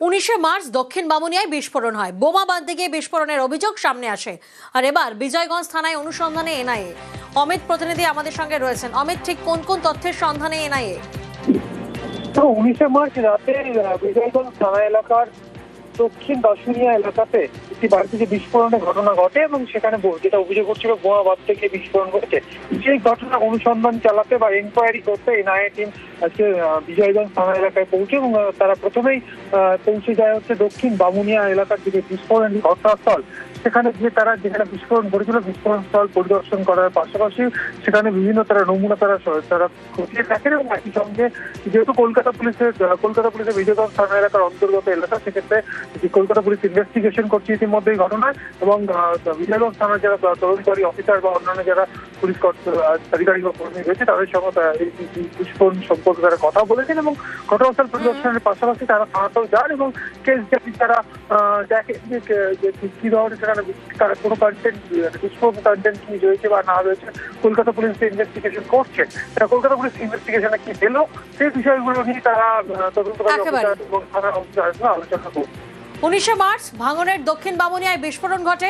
19শে March দক্ষিণ বামুনিয়ায় বিস্ফোরণ হয়। বোমা বাঁধতে গিয়ে বিস্ফোরণের অভিযোগ সামনে আসে। আর এবার বিজয়গঞ্জ থানায় অনুসন্ধানে এনআইএ। অমিত প্রতিনিধি আমাদের সঙ্গে রয়েছেন। অমিত, ঠিক কোন কোন তথ্যের সন্ধানে এনআইএ? তো 19শে মার্চ রাতে বিজয়গঞ্জ থানা এলাকার দক্ষিণ দাসুনিয়া এলাকাতে একটি বাড়িতে যে বিস্ফোরণের ঘটনা ঘটে এবং সেখানে যেটা অভিযোগ করছিল বোমা বাঁধতে গিয়ে বিস্ফোরণ ঘটেছে, সেই ঘটনা অনুসন্ধান চালাতে বা এনকোয়ারি করতে এনআইএ টিম আজকে বিজয়গঞ্জ থানা এলাকায় পৌঁছে এবং তারা প্রথমেই পৌঁছে যায় হচ্ছে দক্ষিণ বামুনিয়া এলাকার যে বিস্ফোরণ ঘটনাস্থল। সেখানে গিয়ে তারা যেখানে বিস্ফোরণ ঘটেছিল বিস্ফোরণ স্থল পরিদর্শন করার পাশাপাশি সেখানে বিভিন্ন তারা নমুনা তারা খতিয়ে দেখেন এবং একই সঙ্গে যেহেতু কলকাতা পুলিশের বিজয়গঞ্জ থানা এলাকার অন্তর্গত এলাকা, সেক্ষেত্রে যে কলকাতা পুলিশ ইনভেস্টিগেশন করছে ইতিমধ্যে এই ঘটনায় এবং বিজয়গঞ্জ থানার যারা তদন্তকারী অফিসার বা অন্যান্য যারা পুলিশ আধিকারিক বা কর্মী রয়েছে তাদের সঙ্গে এই বিস্ফোরণ সম্পর্কে তারা কথা বলেছেন এবং ঘটনাস্থল পরিদর্শনের পাশাপাশি তারা থানাতেও যান এবং কেস জাতি তারা দেখে যে কি ধরনের সেখানে তারা কোনো কন্টেন্ট বিস্ফোরণ কন্টেন্ট কি রয়েছে বা না রয়েছে কলকাতা পুলিশ ইনভেস্টিগেশন করছে। কলকাতা পুলিশ ইনভেস্টিগেশনে কি পেল সেই বিষয়গুলো নিয়ে তারা তদন্তকারী অফিসার এবং থানার অফিসার আলোচনা করছে। 19শে মার্চ ভাঙনের দক্ষিণ বামুনিয়ায় বিস্ফোরণ ঘটে।